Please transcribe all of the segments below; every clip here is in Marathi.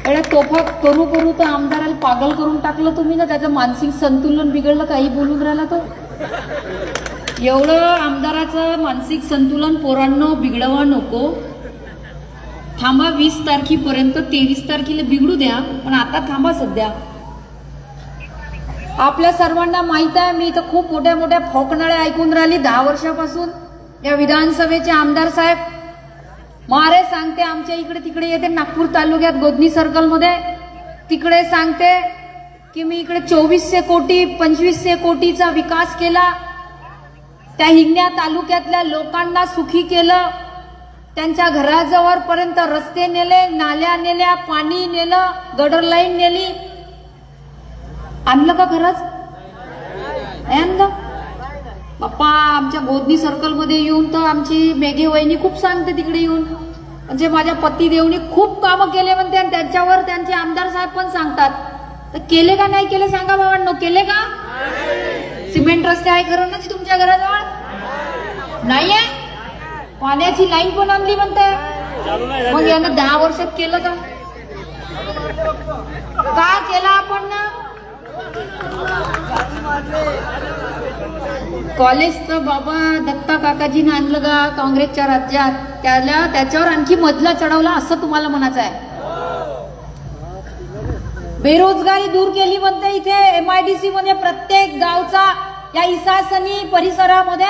एवढ्या तोफा करू करू तर आमदाराला पागल करून टाकलं तुम्ही ना, त्याचं मानसिक संतुलन बिघडलं. काही बोलून राहिला तो. एवढं आमदाराचं मानसिक संतुलन पोरांनो बिघडवा नको. थांबा 20 तारखेपर्यंत, 23 तारखेला बिघडू द्या, पण आता थांबा. सध्या आपल्या सर्वांना माहित आहे, मी इथं खूप मोठ्या मोठ्या फोकनाळ्या ऐकून राहिली 10 वर्षापासून. या विधानसभेचे आमदार साहेब मारे सांगते आमच्या इकडे तिकडे येते, नागपूर तालुक्यात गोदनी सर्कल मध्ये तिकडे सांगते की मी इकडे 2400 कोटी 2500 कोटीचा विकास केला. त्या हिंगण्या तालुक्यातल्या लोकांना सुखी केलं. त्यांच्या घराजवळ पर्यंत रस्ते नेले, नाल्या नेल्या, पाणी नेलं, गटर लाईन नेली. आणलं का खरंच? आणलं बाप्पा. आमच्या गोदनी सर्कल मध्ये येऊन तर आमची मेघे वहिनी खूप सांगते तिकडे येऊन, म्हणजे माझ्या पतिदेवनी खूप कामं केले म्हणते, आणि त्यांच्यावर त्यांचे आमदार साहेब पण सांगतात. तर केले का नाही केले सांगा बाबांनो, केले का? सिमेंट रस्ते आहे खरं ना तुमच्या घराजवळ? नाहीये. पाण्याची लाईन पण आणली म्हणते. मग यानं 10 वर्षात केलं का? का केला आपण ना? कॉलेज तर बाबा दत्ता काकाजीने आणलं का काँग्रेसच्या राज्यात, त्याच्यावर आणखी मजला चढवला असं तुम्हाला म्हणायचं आहे. बेरोजगारी दूर केली म्हणते इथे MIDC मध्ये. प्रत्येक गावचा या इसासनी परिसरामध्ये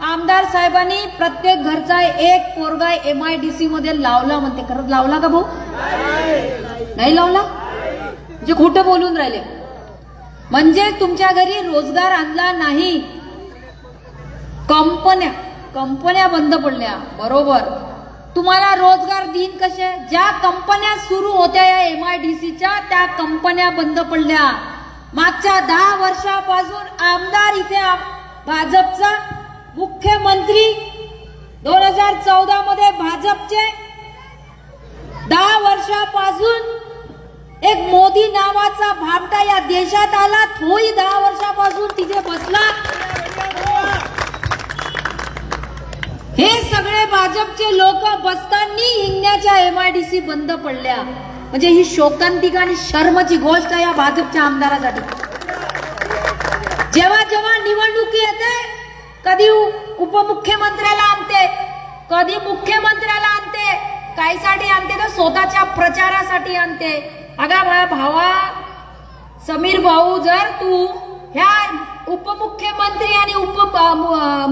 आमदार साहेबांनी प्रत्येक घरचा एक पोरगा MIDC मध्ये लावला म्हणते. खरंच लावला का भाऊ? नाही लावला, जे खोटं बोलून राहिले. म्हणजे तुमच्या घरी रोजगार आणला नाही. कंपन्या बंद पडल्या. बरोबर. तुम्हाला रोजगार देईन कसे? ज्या कंपन्या सुरू होत्या या MIDCच्या त्या कंपन्या बंद पडल्या. मागच्या 10 वर्षापासून आमदार इथे भाजपचा मुख्यमंत्री 2014 मध्ये भाजपचे 10 वर्षापासून एक मोदी नावाचा भामटा या देशात आला. तोही 10 वर्षापासून तिथे बसला. हे सगळे भाजपचे लोक बसताना हिंगण्याच्या MIDC बंद पडल्या. म्हणजे ही शोकांतिका आणि शर्मची गोष्ट आहे या भाजपच्या आमदारासाठी. जेव्हा जेव्हा निवडणूक येते, कधी उपमुख्यमंत्र्याला आणते, कधी मुख्यमंत्र्याला आणते. कायसाठी आणते? तर स्वतःच्या प्रचारासाठी आणते. अगा भावा समीर भाऊ, जर तू ह्या उपमुख्यमंत्री आणि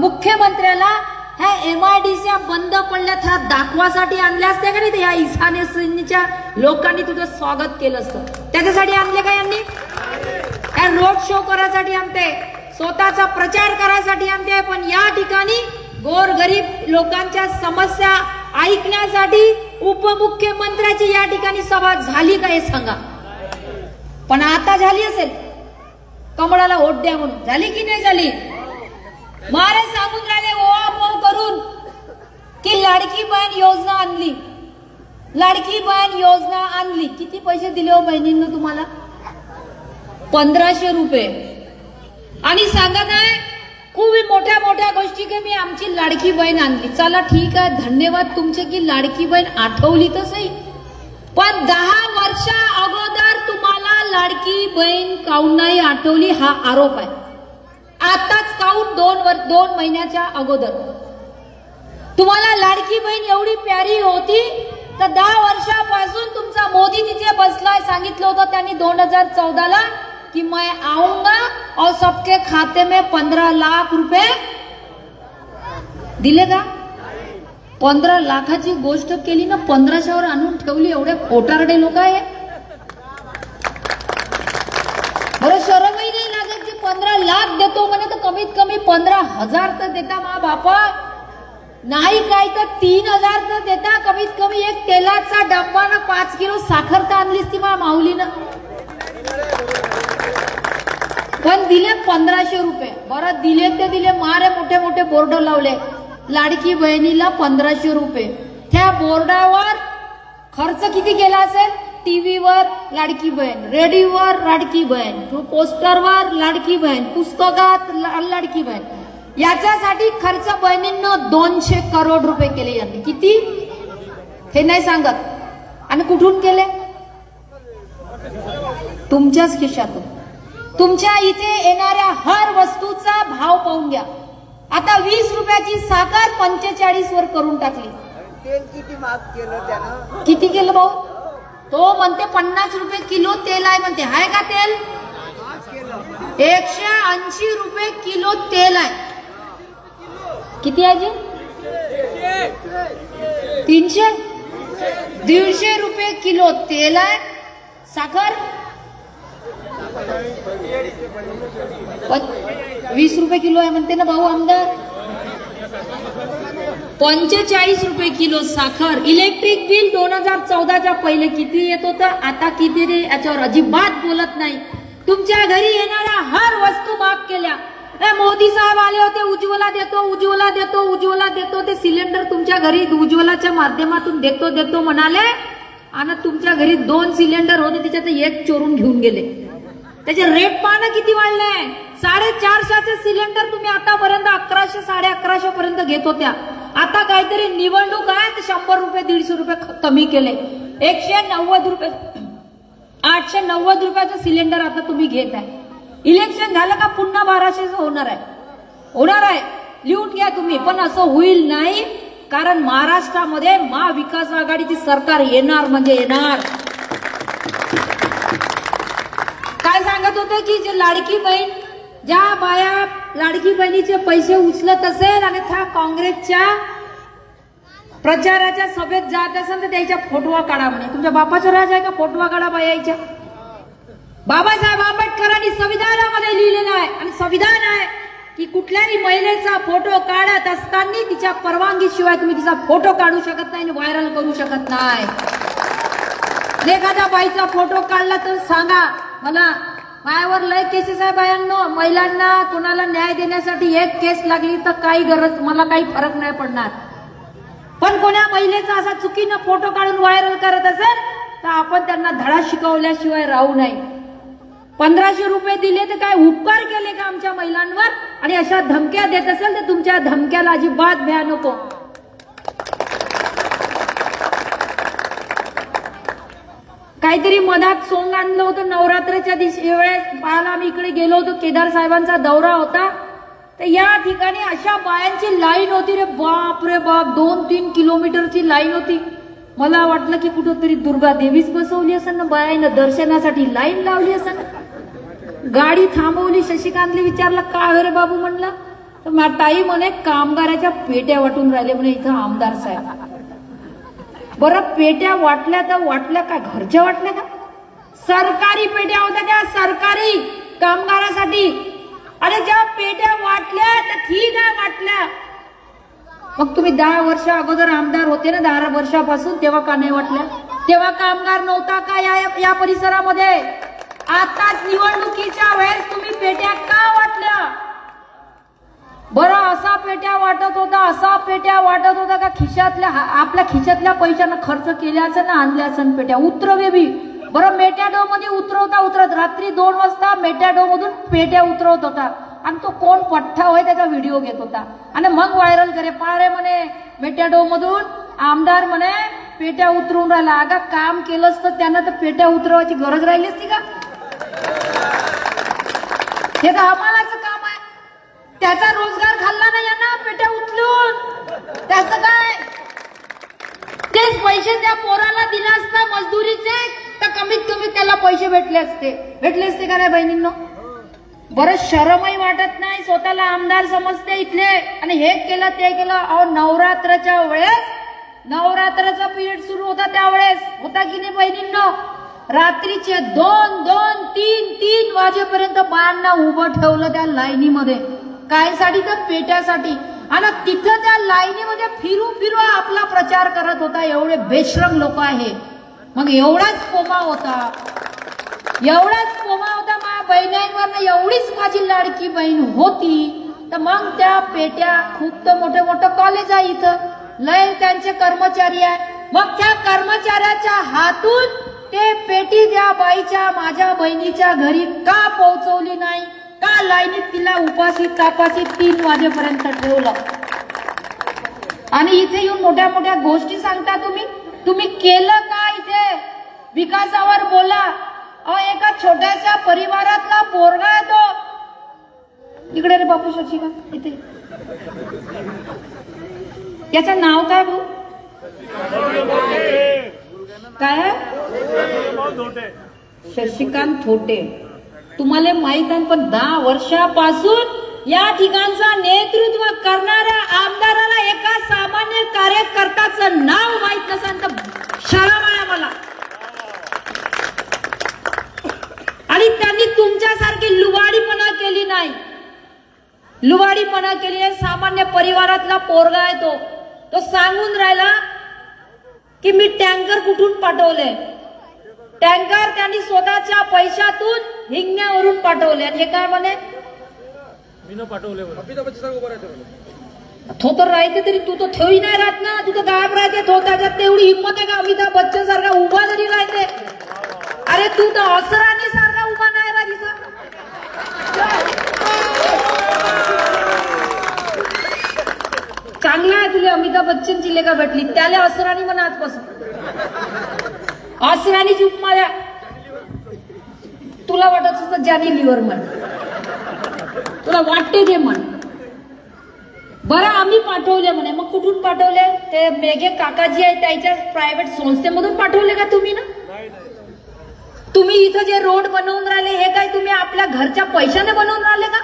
मुख्यमंत्र्याला ह्या MIDC बंद पडल्यात ह्या दाखवासाठी आणल्या असत्या का नाही, या ईशान्येच्या लोकांनी तुझं स्वागत केलं असतं. त्याच्यासाठी आणले का यांनी? या रोड शो करायसाठी आणते, स्वतःचा प्रचार करायसाठी आणते. पण या ठिकाणी गोरगरीब लोकांच्या समस्या ऐकण्यासाठी उपमुख्यमंत्र्याची या ठिकाणी सभा झाली का हे सांगा. पण आता झाली असेल, कमळाला वोट द्या म्हणून. झाली की नाही झाली? मारे सांगून राहिले ओवापोव करून की लाडकी बहीण योजना आणली, लाडकी बहीण योजना आणली. किती पैसे दिले हो बहिणींना तुम्हाला? 1500 रुपये. आणि सांगा नाही खूप मोठ्या मोठ्या गोष्टी की मी आमची लाडकी बहीण आणली. चला ठीक आहे, धन्यवाद तुमचे की लाडकी बहीण आठवली तर सही. पण 10 वर्षा अगोदर तुम्हाला लाडकी बहीण काऊन नाही आठवली हा आरोप आहे. आताच काऊन 2 महिन्याच्या अगोदर तुम्हाला लाडकी बहीण एवढी प्यारी होती तर 10 वर्षापासून तुमचा मोदी तिथे बसलाय. सांगितलं होतं त्यांनी 2014ला कि मैं आऊंगा और सबके खाते में 15 लाख रुपए दिले का? 15 लाखाची गोष्ट केली ना, 1500वर आणून ठेवली. एवढे खोटारडे लोक आहे. बरं शरमही नाही लागत की 15 लाख देतो म्हणे तर कमीत कमी 15,000 तर देता मा बापा. नाही काय तर 3,000 तर देता. कमीत कमी एक तेलाचा डब्बा ना 5 किलो साखर तर आणलीच ती मा माऊलीनं. पण दिले 1500 रुपये. बरं दिले ते दिले. मारे मोठे मोठे बोर्ड लावले लाडकी बहिणीला 1500 रुपये. त्या बोर्डावर खर्च किती केला असेल? टीव्हीवर लाडकी बहीण, रेडिओवर लाडकी बहीण, पोस्टरवर लाडकी बहीण, पुस्तकात लाडकी बहीण. याच्यासाठी खर्च बहिणींना 200 करोड रुपये केले यांनी. किती हे नाही सांगत. आणि कुठून केले? तुमच्याच खिशातून. तुमच्या इथे येणाऱ्या हर वस्तूचा भाव पाहून घ्या. आता 20 रुपयाची साखर 45 वर करून टाकली. तेल किती महाग केलं त्यानं? किती केलं भाऊ? तो म्हणते 50 रुपये किलो तेल आहे म्हणते. आहे का तेल? 180 रुपये किलो तेल आहे. किती आहे जी? 300 150 रुपये किलो तेल आहे. साखर 20 रुपये किलो आहे म्हणते ना भाऊ आमदार. 45 रुपये किलो साखर. इलेक्ट्रिक बिल 2014च्या पहिले किती येत होतं, आता किती रे याच्यावर अजिबात बोलत नाही. तुमच्या घरी येणाऱ्या हर वस्तू माफ केल्या. मोदी साहेब आले होते, उज्ज्वला देतो उज्ज्वला देतो उज्ज्वला देतो. ते सिलेंडर तुमच्या घरी उज्ज्वलाच्या माध्यमातून देतो देतो म्हणाले आणि तुमच्या घरी 2 सिलेंडर होते, त्याच्यात 1 चोरून घेऊन गेले. त्याचे रेट पाहणं किती वाढले. 450चे सिलेंडर तुम्ही आतापर्यंत 1100 1150 पर्यंत घेत होत्या. आता काहीतरी निवडणूक आहे तर 100 रुपये 150 रुपये कमी केले. 190 रुपये 890 रुपयाचं सिलेंडर आता तुम्ही घेत आहे. इलेक्शन झालं का पुन्हा 1200 होणार आहे. होणार आहे, लिहून घ्या तुम्ही. पण असं होईल नाही, कारण महाराष्ट्रामध्ये महाविकास आघाडीची सरकार येणार म्हणजे येणार. काय सांगत होते की जे लाडकी बहीण, ज्या बाया लाडकी बहिणीचे पैसे उचलत असेल आणि त्या काँग्रेसच्या प्रचाराच्या सभेत जात असेल तर त्याच्या फोटोवा काढा म्हणे. तुमच्या बापाचा राज आहे का फोटोवा काढा बायाच्या? बाबासाहेब आंबेडकरांनी संविधानामध्ये लिहिलेलं आहे आणि संविधान आहे की कुठल्याही महिलेचा फोटो काढत असताना तिच्या परवानगीशिवाय तुम्ही तिचा फोटो काढू शकत नाही आणि व्हायरल करू शकत नाही. एखाद्या बाईचा फोटो काढला तर सांगा मला. मायावर लय केसेस आहे बायांनो. महिलांना कोणाला न्याय देण्यासाठी 1 केस लागली तर काही गरज, मला काही फरक नाही पडणार. पण कोण्या महिलेचा असा चुकीनं फोटो काढून व्हायरल करत असेल तर आपण त्यांना धडा शिकवल्याशिवाय राहू नये. 1500 रुपये दिले तर काय उपकार केले का आमच्या महिलांवर? आणि अशा धमक्या देत असेल तर तुमच्या धमक्याला अजिबात भ्या नको. काहीतरी मधात सोंग आणलं होतं नवरात्रीच्या दिवशी वेळेस पाहायला आम्ही इकडे गेलो होतो. केदार साहेबांचा दौरा होता तर या ठिकाणी अशा बायांची लाईन होती रे बाप रे बाप. 2-3 किलोमीटरची लाईन होती. मला वाटलं की कुठंतरी दुर्गा देवीच बसवली असेल ना बायानं, दर्शनासाठी लाईन लावली असेल. गाडी थांबवली, शशिकांतले विचारलं काय रे बाबू म्हणलं तर ताई म्हणे कामगाराच्या पेट्या वाटून राहिले म्हणे इथं आमदार साहेब. बरं पेट्या वाटल्या तर वाटल्या का घरच्या वाटल्या का? सरकारी पेट्या होत्या त्या, सरकारी कामगारासाठी. अरे ज्या पेट्या वाटल्या तर ठीक आहे वाटल्या. मग तुम्ही 10 वर्ष अगोदर आमदार होते ना, 10 वर्षापासून, तेव्हा का नाही वाटल्या? तेव्हा कामगार नव्हता का या परिसरामध्ये? आताच निवडणुकीच्या वेळेस तुम्ही पेट्या का वाटल्या? बरं असा पेट्या वाटत होता, असा पेट्या वाटत होता का खिशातल्या आपल्या खिशातल्या पैशानं खर्च केल्या असेल ना, आणल्या असेल पेट्या उतरवे बी. बरं मेटॅडो मध्ये उतरत रात्री 2 वाजता मेटॅडो मधून पेट्या उतरवत होता आणि तो कोण पठ्ठा होय त्याचा व्हिडिओ घेत होता आणि मग व्हायरल करे. पारे म्हणे मेटॅडो मधून आमदार म्हणे पेट्या उतरवून राहिला. अगं काम केलंच तर त्यांना तर पेट्या उतरवायची गरज राहिली असती का? हे तर हमालाचं काम आहे. त्याचा रोजगार खाल्ला नाही ना पेट्या उचलून. त्याचं काय? तेच पैसे त्या पोराला दिला असता मजदुरीचे तर कमीत कमी त्याला पैसे भेटले असते का रे बहिणींनो? बरं शरमही वाटत नाही, स्वतःला आमदार समजते इथले आणि हे केलं ते केलं. अहो नवरात्राच्या वेळेस, नवरात्राचा पिरियड सुरू होता त्यावेळेस होता की नाही बहिणींनो? रात्रीचे 2-3 वाजेपर्यंत बायांना उभं ठेवलं त्या लाईनीमध्ये. काय साठी? तर पेट्यासाठी. आणि तिथं त्या लाईनीमध्ये फिरू आपला प्रचार करत होता. एवढे बेशरम लोक आहे. मग एवढाच कोमा होता माझ्या बहिणींवर. एवढीच माझी लाडकी बहीण होती तर मग त्या पेट्या, खूप तर मोठे कॉलेज आहे इथं, लय त्यांचे कर्मचारी आहे. मग त्या कर्मचाऱ्याच्या हातून ते पेटी त्या बाईच्या, माझ्या बहिणीच्या घरी का पोहोचवली नाही? का लाईनीत तिला उपाशी तापाशी 3 वाजेपर्यंत ठेवलं? आणि इथे येऊन मोठ्या गोष्टी सांगता तुम्ही केलं का? इथे विकासावर बोला. अहो एका छोट्याशा परिवारातला पोरगा आहे तो. इकडे रे बापू शशिका इथे. याचं नाव काय भाऊ? काय आहे? शशिकांत थोटे. तुम्हाला माहित आहे पण 10 वर्षापासून या ठिकाणचा नेतृत्व करणाऱ्या आमदाराला एका सामान्य कार्यकर्त्याचं नाव माहित नसेल तर शरम आहे मला. आणि त्यांनी तुमच्यासारखी लुबाडीपणा केली नाही. लुबाडीपणा केली नाही. सामान्य परिवारातला पोरगा आहे तो. तो सांगून राहिला की मी टँकर कुठून पाठवले. टँकर त्यांनी स्वतःच्या पैशातून हिंगण्यावरून पाठवले. आणि हे काय म्हणे तो तर राहते तरी तू तो ठेवी नाही राहत ना. तू तर गायब राहते. तो त्याच्यात तेवढी हिंमत आहे का अमिताभ बच्चन सारखा उभा तरी राहते. अरे तू तर असरानी सारखा उभा नाही राहायचा. चांगला आहे तुला अमिताभ बच्चनची लेखा भेटली. त्याला असरानी म्हणा आजपासून. असरानीची उपमा द्या. तुला वाटत असतं जॅनी लिव्हर म्हण. तुला वाटते ते म्हण. बरं आम्ही पाठवले म्हणे. मग कुठून पाठवले? ते मेघे काकाजी आहे त्याच्या प्रायव्हेट संस्थेमधून पाठवले का तुम्ही ना? तुम्ही इथं जे रोड बनवून राहिले हे काय तुम्ही आपल्या घरच्या पैशाने बनवून राहिले का?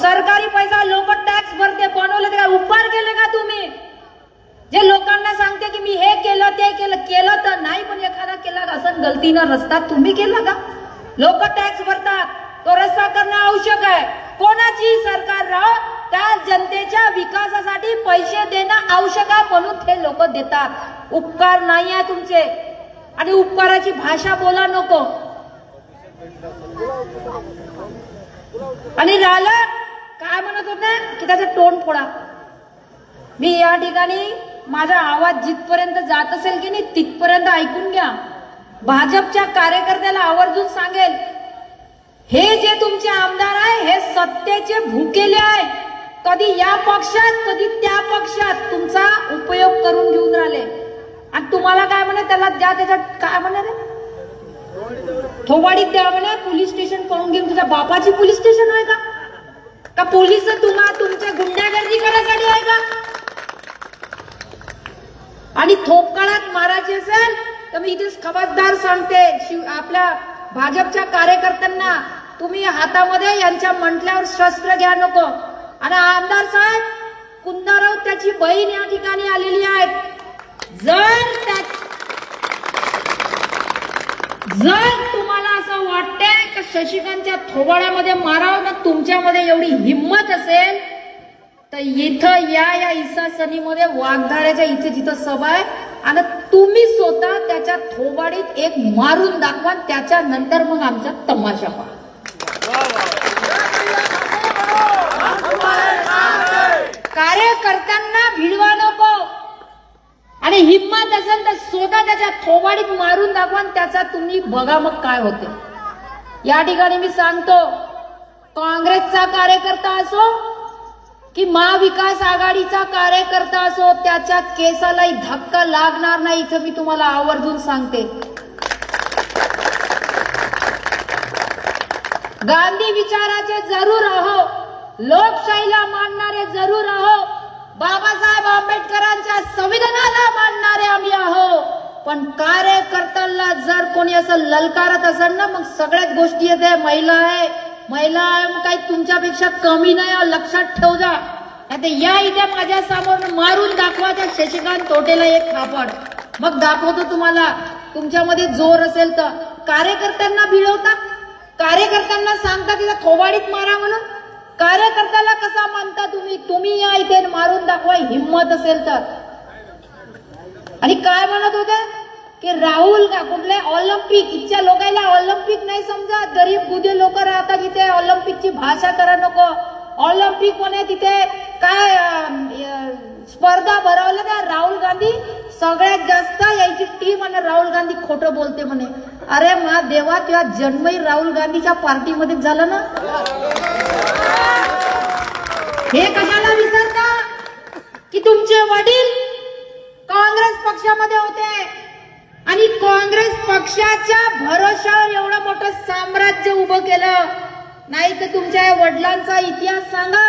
सरकारी पैसा लोक टॅक्स भरते. बनवले ते काय उपकार केले का तुम्ही? जे लोकांना सांगते की मी हे केलं ते केलं तर नाही. पण एखादा केला असं गलतीनं रस्ता तुम्ही केला का? लोक टॅक्स भरतात. तो रस्ता करणं आवश्यक आहे. कोणाची सरकार राहो त्या जनतेच्या विकासासाठी पैसे देणं आवश्यक आहे म्हणून ते लोक देतात. उपकार नाही आहे तुमचे. आणि उपकाराची भाषा बोला नको. आणि राहिलं काय म्हणत होते की त्याचं तोंड फोडा. मी या ठिकाणी माझा आवाज जिथपर्यंत जात असेल की नाही तिथपर्यंत ऐकून घ्या. भाजपच्या कार्यकर्त्याला आवर्जून सांगेल हे जे तुमचे आमदार आहे हे सत्तेचे भुकेले आहे. कधी या पक्षात कधी त्या पक्षात तुमचा उपयोग करून घेऊन राहिले. आणि तुम्हाला काय म्हणे त्याला द्या त्याच्यात काय म्हणे रे थोबाडीत द्या म्हणे. पोलीस स्टेशन पळून घेऊन. तुझ्या बापाची पोलीस स्टेशन आहे का? पोलीस तुमच्या गुंडागर्दी करायसाठी आहे का? आणि थोपकाळात मारायचे असेल तर मी इथेच खबरदार सांगते आपल्या भाजपच्या कार्यकर्त्यांना तुम्ही हातामध्ये यांच्या म्हटल्यावर शस्त्र घ्या नको. आणि आमदार साहेब कुंदाराव त्याची बहीण या ठिकाणी आलेली आहेत. जर तुम्हाला असं वाटतंय की शशिकांतच्या थोबाड्यामध्ये मारावं मग तुमच्यामध्ये एवढी हिंमत असेल तर इथं या इसासनीमध्ये वाघधाऱ्याच्या इथे जिथं सभा आहे आणि तुम्ही स्वतः त्याच्या थोबाडीत एक मारून दाखवा. त्याच्यानंतर मग आमचा तमाशा पहा. कार्यकर्त्यांना भिडवा नको. आणि हिंमत असेल तर स्वतः त्याच्या थोबाडीत मारून दाखवा. त्याचा तुम्ही बघा मग काय होते. या ठिकाणी मी सांगतो काँग्रेसचा कार्यकर्ता असो की महाविकास आघाडीचा कार्यकर्ता असो त्याच्या केसालाही धक्का लागणार नाही. इथं मी तुम्हाला आवर्जून सांगते. गांधी विचाराचे जरूर आहो. लोकशाहीला मानणारे जरूर आहो. बाबासाहेब आंबेडकरांच्या संविधानाला मानणारे आम्ही आहो. पण कार्यकर्त्याला जर कोणी असं ललकारत असेल ना मग सगळ्याच गोष्टी येते. महिला आहे मग काही तुमच्यापेक्षा कमी नाही लक्षात ठेव जा. या इथे माझ्या समोर मारून दाखवा त्या शशिकांत थोटेला एक थापड. मग दाखवतो तुम्हाला तुमच्यामध्ये जोर असेल तर. कार्यकर्त्यांना भिडवता. कार्यकर्त्यांना सांगता तिला थोबाडीत मारा म्हणून. कार्यकर्त्याला कसा मानता तुम्ही या इथे मारून दाखवा हिंमत असेल तर. आणि काय म्हणत होते की राहुल का कुठले ऑलिम्पिक इथच्या लोकांना ऑलिम्पिक नाही समजत. गरीब बुधे लोक राहतात तिथे. ऑलिम्पिकची भाषा करा नको. ऑलिम्पिक म्हणे तिथे काय स्पर्धा भरवल्या त्या राहुल गांधी सगळ्यात जास्त यायची टीम आणि राहुल गांधी खोटं बोलते म्हणे. अरे मा देवा तुझा जन्मही राहुल गांधीच्या पार्टीमध्ये झाला ना. हे कशाला विसरता की तुमचे वडील काँग्रेस पक्षामध्ये होते आणि काँग्रेस पक्षाच्या भरोशावर एवढं मोठं साम्राज्य उभं केलं, नाही तर तुमच्या या वडिलांचा इतिहास सांगा.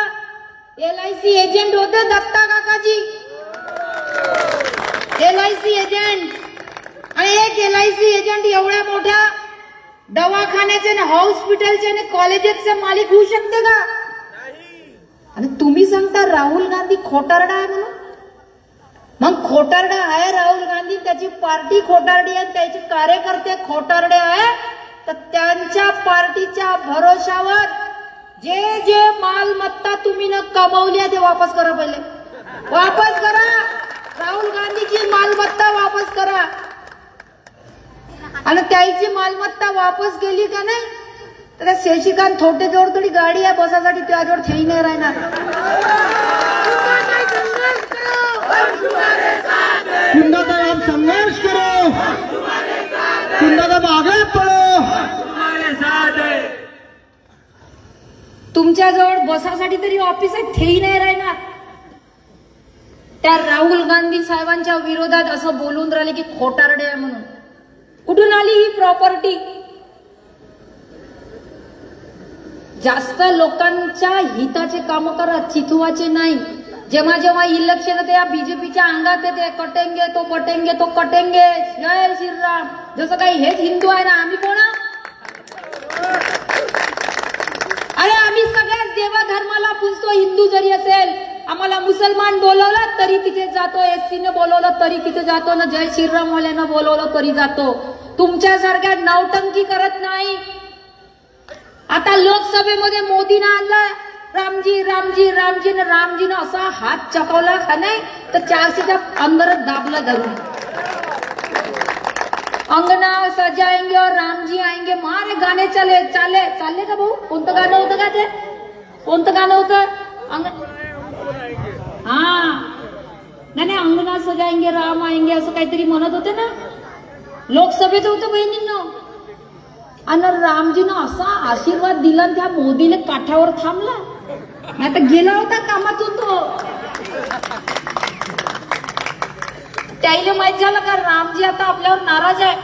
LIC एजंट होते दत्ता काकाजी, LIC एजंट. आणि एक LIC एजंट एवढ्या मोठ्या दवाखान्याचे ना हॉस्पिटलचे ना कॉलेजेसचे मालिक होऊ शकते का? आणि तुम्ही सांगता राहुल गांधी खोटारडा आहे म्हणून. मग खोटारडा आहे राहुल गांधी, त्याची पार्टी खोटारडी आहे, त्याचे कार्यकर्ते खोटारडे आहे, तर त्यांच्या पार्टीच्या भरोशावर जे जे मालमत्ता तुम्ही न कमवली आहे ते वापस करा. पहिले वापस करा. राहुल गांधीची मालमत्ता वापस करा. आणि त्याची मालमत्ता वापस गेली का नाही तर शशिकांत थोटेजवळ थोडी गाडी आहे बसासाठी, त्याजवळ थेई नाही राहणार. कुंदादाब संघर्ष करो, कुंदादाब आगे पळो. तुमच्याजवळ बसासाठी तरी ऑफिस आहे, थेई नाही राहणार. त्या राहुल गांधी साहेबांच्या विरोधात असं बोलून राहिले की खोटारडे आहे म्हणून. कुठून आली ही प्रॉपर्टी? जास्त लोकांच्या हिताचे काम करा, चिथवाचे नाही. जेव्हा जेव्हा इलेक्शन येते या बीजेपीच्या अंगात येते कटेंगे तो कटेंगे तो कटेंगे, जय श्रीराम. जसं काही हेच हिंदू आहे ना, आम्ही कोण? अरे आम्ही सगळ्याच देवधर्माला पूजतो. हिंदू जरी असेल, आम्हाला मुसलमान बोलवलं तरी तिथे जातो, SC ने बोलवलं तरी तिथे जातो ना, जय श्रीराम वाल्यानं बोलवलं तरी जातो. तुमच्यासारख्या नौटंकी करत नाही. आता लोकसभेमध्ये मोदीनं आणलं रामजी रामजी रामजी, रामजीनं असा हात चकवला का नाही तर 400च्या अंदरच दाबला धरून. अंगना सजाएंगे और रामजी आएंगे, मारे गाणे चाले चाले चालले का भाऊ? कोणतं गाणं होतं का ते? कोणतं गाणं होतं? हा नाही, अंगना सजाएंगे राम आएंगे असं काहीतरी म्हणत होते ना. लोकसभेत होतं बहिणींनो. आणि रामजीनं असा आशीर्वाद दिला त्या मोदीने काठावर थांबला, नाही तर गेला होता कामातून तो. त्याला माहित झालं का रामजी आता आपल्यावर नाराज आहे,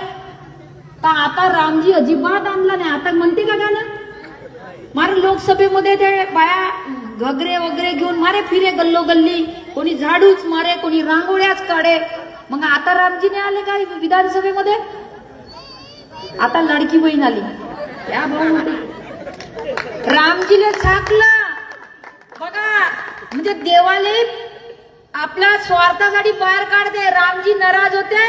तर आता रामजी अजिबात आणला नाही. आता म्हणते का गाणं? मारे लोकसभेमध्ये ते बाया घगरे वगैरे घेऊन मारे फिरे गल्लो गल्ली, कोणी झाडूच मारे, कोणी रांगोळ्याच काढे. मग आता रामजीने आले का विधानसभेमध्ये? आता लाडकी बहीण आली. या भाऊ रामजीने झाकलं बघा. म्हणजे देवाले आपल्या स्वार्थासाठी बाहेर काढते. रामजी नाराज होते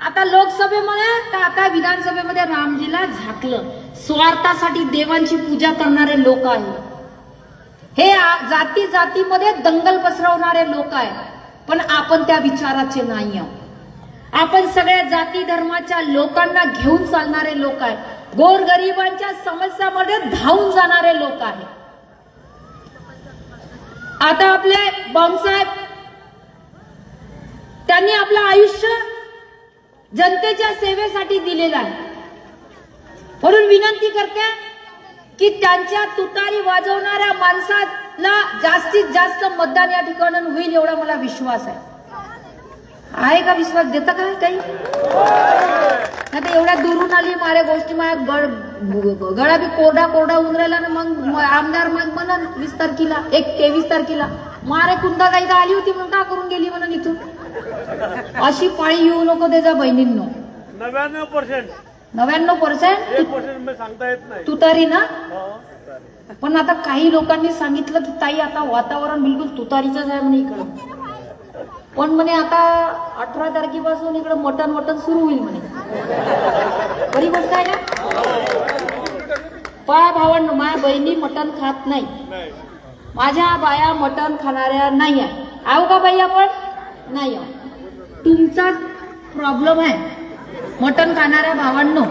आता लोकसभेमध्ये, तर आता विधानसभेमध्ये रामजीला झाकलं. स्वार्थासाठी देवांची पूजा करणारे लोक आहेत हे. जाती जातीमध्ये दंगल पसरवणारे लोक आहेत. पण आपण त्या विचाराचे नाही आहोत. आपण सगळ्या जाती धर्माच्या लोकांना घेऊन चालणारे लोक आहेत. गोरगरिबांच्या समस्यामध्ये धावून जाणारे लोक आहेत. आता आपले बाळासाहेब त्यांनी आपलं आयुष्य जनतेच्या सेवेसाठी दिलेलं आहे. म्हणून विनंती करते की त्यांच्या तुतारी वाजवणाऱ्या माणसाला जास्तीत जास्त मतदान या ठिकाणी होईल एवढा मला विश्वास आहे. आहे का विश्वास? देता का काही? आता एवढ्या दुरून आली मारे गोष्टी, माझ्या गळा बी कोरडा कोरडा होऊन राहिला ना. मग आमदार मग म्हणून 20 तारखेला 23 तारखेला मारे कुंदा काही आली होती म्हणून का करून गेली म्हणून इथून. अशी पाळी येऊ नको त्याच्या बहिणींनो. 99% सांगता येत नाही तुतारी ना. पण आता काही लोकांनी सांगितलं की ताई आता वातावरण बिलकुल तुतारीचंच आहे म्हणे इकडं. पण म्हणे आता 18 तारखेपासून इकडे मटण सुरू होईल म्हणे. बरी गोष्ट आहे ना. पहा भावांनो, माझ्या बहिणी मटण खात नाही, माझ्या बाया मटण खाणाऱ्या नाही आहे. आहो का बाई? आपण नाही आहो. तुमचा प्रॉब्लेम आहे मटण खाणाऱ्या भावांनो.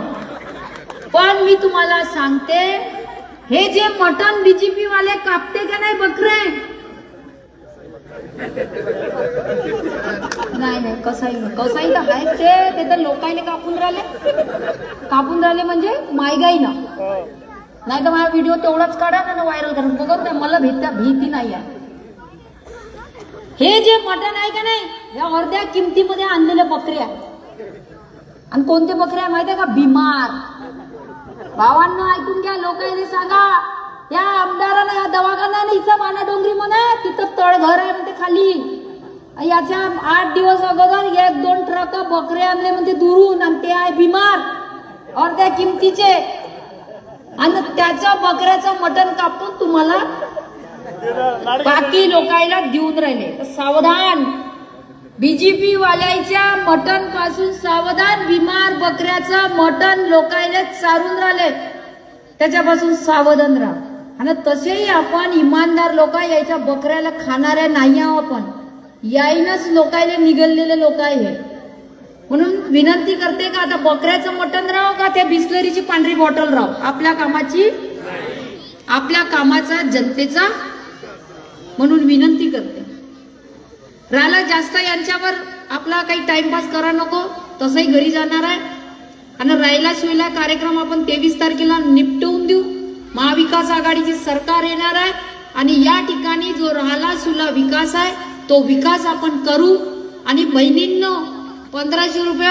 पण मी तुम्हाला सांगते, हे जे मटण बीजेपी वाले कापते का नाही बकरे, नाही कसाई तर आहे ते तर लोकांनी कापून राहिले म्हणजे मायगाई ना. नाही तर माझा व्हिडिओ तेवढाच काढा ना व्हायरल करून बघत नाही. मला भीती नाही आहे. हे जे मटण आहे का नाही, या अर्ध्या किमतीमध्ये आणलेल्या बकऱ्या आणि कोणते बकरे आहे माहिती आहे का? बिमार. भावांना ऐकून घ्या, लोकांनी सांगा या आमदाराला या दवाखाना नाही इथं माना डोंगरी म्हणा तिथं तळघर आहे म्हणते खाली. याच्या 8 दिवस अगोदर 1-2 ट्रक बकरे आणले म्हणते दुरून आणि ते आहे बिमार अर्ध्या किमतीचे आणि त्याचं बकऱ्याचं मटण कापून तुम्हाला बाकी लोकांना देऊन राहिले. सावधान, बीजेपी वाल्याच्या मटण पासून सावधान. बिमार बकऱ्याचं मटण लोकांना चारून राहिले त्याच्यापासून सावधान राहा. आणि तसेही आपण इमानदार लोक यायच्या बकऱ्याला खाणाऱ्या नाही आहोत. आपण याईनच लोकांना निघालेले लोक आहे. म्हणून विनंती करते का आता बकऱ्याचं मटण राहो का त्या बिस्लरीची पांढरी बॉटल राहो, आपल्या कामाची आपल्या कामाचा जनतेचा. म्हणून विनंती करते राहिला जास्त यांच्यावर आपला काही टाइमपास करा नको. तसंही घरी जाणार आहे आणि राहिला शिवला कार्यक्रम आपण 23 तारखेला निपटवून देऊ. महाविकास आघाडीची सरकार येणार आहे आणि या ठिकाणी जो राहिला सुला विकास आहे तो विकास आपण करू. आणि बहिणींनो 1500 रुपये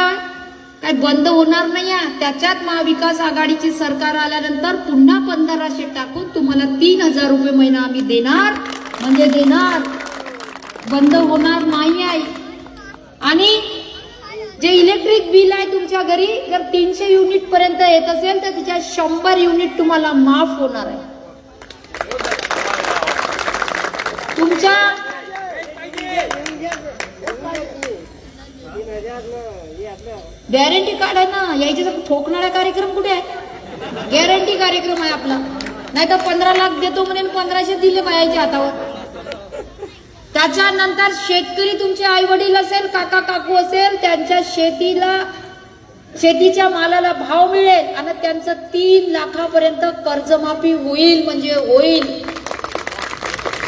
काही बंद होणार नाही आहे. त्याच्यात महाविकास आघाडीची सरकार आल्यानंतर पुन्हा 1500 टाकून तुम्हाला 3000 रुपये महिना आम्ही देणार म्हणजे देणार, बंद होणार नाही आहे. आणि जे इलेक्ट्रिक बिल आहे तुमच्या घरी जर 300 युनिट पर्यंत येत असेल तर तिच्या 100 युनिट तुम्हाला माफ होणार आहे. तुमच्या गॅरंटी कार्ड आहे ना, यायचे ठोकणारा कार्यक्रम कुठे आहे? गॅरंटी कार्यक्रम आहे आपला. नाही तर 15 लाख देतो म्हणून 1500 दिले बायाच्या हातावर. त्याच्यानंतर शेतकरी तुमचे आई वडील असेल, काका काकू असेल, त्यांच्या शेतीच्या मालाला भाव मिळेल आणि त्यांचं 3 लाखापर्यंत कर्जमाफी होईल म्हणजे होईल.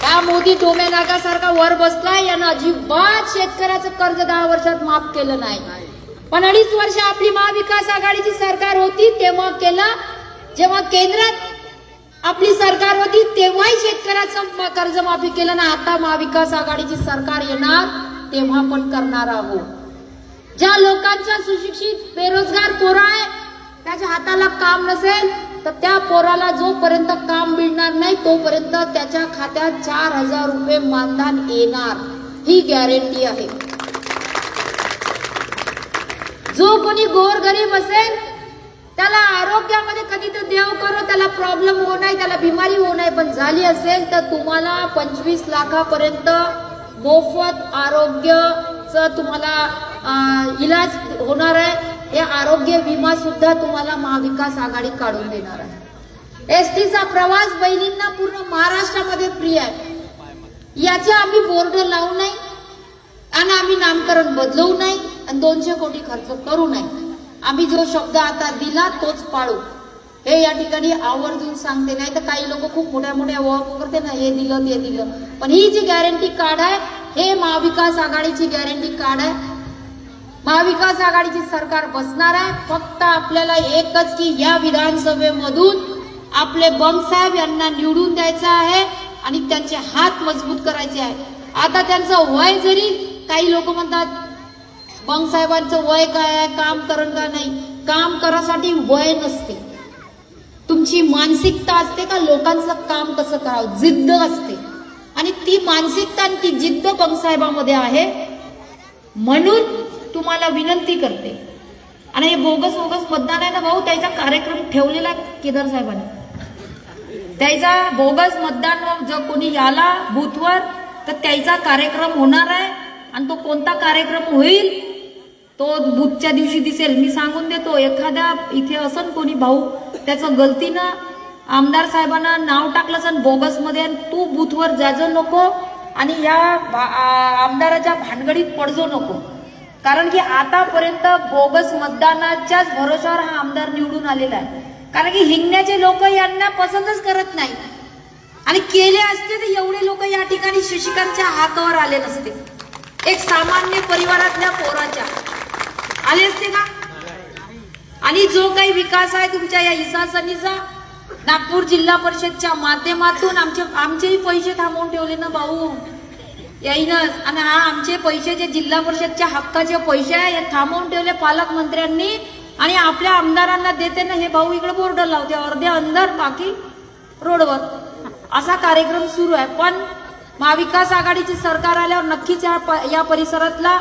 या मोदी डोमे नागासारखा वर बसलाय यानं अजिबात शेतकऱ्याचं कर्ज 10 वर्षात माफ केलं नाही. पण 2.5 वर्ष आपली महाविकास आघाडीची सरकार होती तेव्हा केलं. जेव्हा केंद्रात आपली सरकार होती तेव्हाही शेतकऱ्याचं कर्जमाफी केलं ना. आता महाविकास आघाडीची सरकार येणार तेव्हा पण करणार आहोत. ज्या लोकांच्या सुशिक्षित बेरोजगार पोरं आहे त्याच्या हाताला काम नसेल तर त्या पोराला जोपर्यंत काम मिळणार नाही तोपर्यंत त्याच्या खात्यात 4000 रुपये मानधन येणार, ही गॅरंटी आहे. जो कोणी गोरगरीब असेल त्याला आरोग्यामध्ये कधी तर देव करो त्याला प्रॉब्लेम होऊ नये, त्याला बिमारी होऊ नये, पण झाली असेल तर तुम्हाला 25 लाखापर्यंत मोफत आरोग्याचं तुम्हाला इलाज होणार आहे. हे आरोग्य विमा सुद्धा तुम्हाला महाविकास आघाडी काढून देणार आहे. एसटीचा प्रवास बहिणींना पूर्ण महाराष्ट्रामध्ये फ्री आहे. याचे आम्ही बोर्ड लावू नये आणि आम्ही नामकरण बदलवू नये आणि 200 कोटी खर्च करू नये. आम्ही जो शब्द आता दिला तोच पाळू, हे या ठिकाणी आवर्जून सांगते. नाही तर काही लोक खूप मोठ्या मोठ्या वर्क करते ना, हे दिलं ते दिलं. पण ही जी गॅरंटी कार्ड आहे हे महाविकास आघाडीची गॅरंटी कार्ड आहे. महाविकास आघाडीची सरकार बसणार आहे. फक्त आपल्याला एकच की या विधानसभेमधून आपले बंगसाहेब यांना निवडून द्यायचं आहे आणि त्यांचे हात मजबूत करायचे आहे. आता त्यांचं वय जरी काही लोक म्हणतात बंगसाहेबांचं वय काय आहे, काम करण का नाही, काम करासाठी वय नसते. तुमची मानसिकता असते का लोकांचं काम कसं करावं, जिद्द असते आणि ती मानसिकता आणि ती जिद्द बंगसाहेबांमध्ये आहे. म्हणून तुम्हाला विनंती करते. आणि हे बोगस मतदान आहे ना भाऊ, त्याचा कार्यक्रम ठेवलेला केदार साहेबांनी. त्याचा बोगस मतदान जर कोणी आला बूथवर तर त्याचा कार्यक्रम होणार आहे. आणि तो कोणता कार्यक्रम होईल तो बूथच्या दिवशी दिसेल. मी सांगून देतो, एखाद्या इथे असन कोणी भाऊ त्याचं गलतीनं आमदार साहेबांना नाव टाकलं असन बोगस मध्ये, तू बूथवर जाजो नको आणि या आमदाराच्या भानगडीत पडजो नको. कारण की आतापर्यंत बोगस मतदानाच्याच भरोशावर हा आमदार निवडून आलेला आहे. कारण की हिंगण्याचे लोक यांना पसंतच करत नाही आणि केले असते तर एवढे लोक या ठिकाणी शशिकांतच्या हातावर आले नसते. एक सामान्य परिवारातल्या पोराच्या आले असते का? आणि जो काही विकास आहे तुमच्या या इसासनीचा नागपूर जिल्हा परिषदच्या माध्यमातून आमचेही पैसे थांबवून ठेवले ना भाऊ. येईनच. आणि हा आमचे पैसे जे जिल्हा परिषदच्या हक्काचे पैसे आहे हे थांबवून ठेवले पालकमंत्र्यांनी आणि आपल्या आमदारांना देते ना हे भाऊ इकडे बोर्ड लावते अर्धे अंदर बाकी रोडवर असा कार्यक्रम सुरू आहे. पण महाविकास आघाडीची सरकार आल्यावर नक्कीच या परिसरातला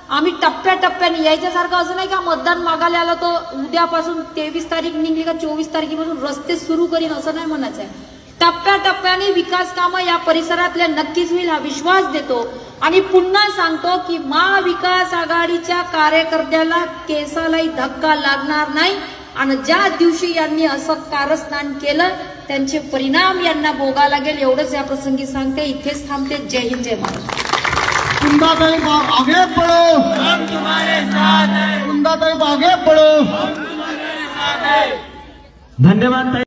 आम्ही टप्प्याटप्प्याने यायच्यासारखं असं नाही का मतदान मागायला आलं तर उद्यापासून 23 तारीख निघली का 24 तारखेपासून रस्ते सुरू करीन असं नाही म्हणायचं आहे. टप्प्याटप्प्याने विकास कामं या परिसरातल्या नक्कीच होईल हा विश्वास देतो. आणि पुन्हा सांगतो की महाविकास आघाडीच्या कार्यकर्त्याला केसालाही धक्का लागणार नाही आणि ज्या दिवशी यांनी असं कारस्थान केलं त्यांचे परिणाम यांना भोगावे लागेल एवढंच या प्रसंगी सांगते. इथेच थांबते. जय हिंद जय महाराष्ट्र. कुंदाताई आगे बढ़ो, हम तुम्हारे साथ हैं. कुंदाताई आगे बढ़ो. धन्यवाद.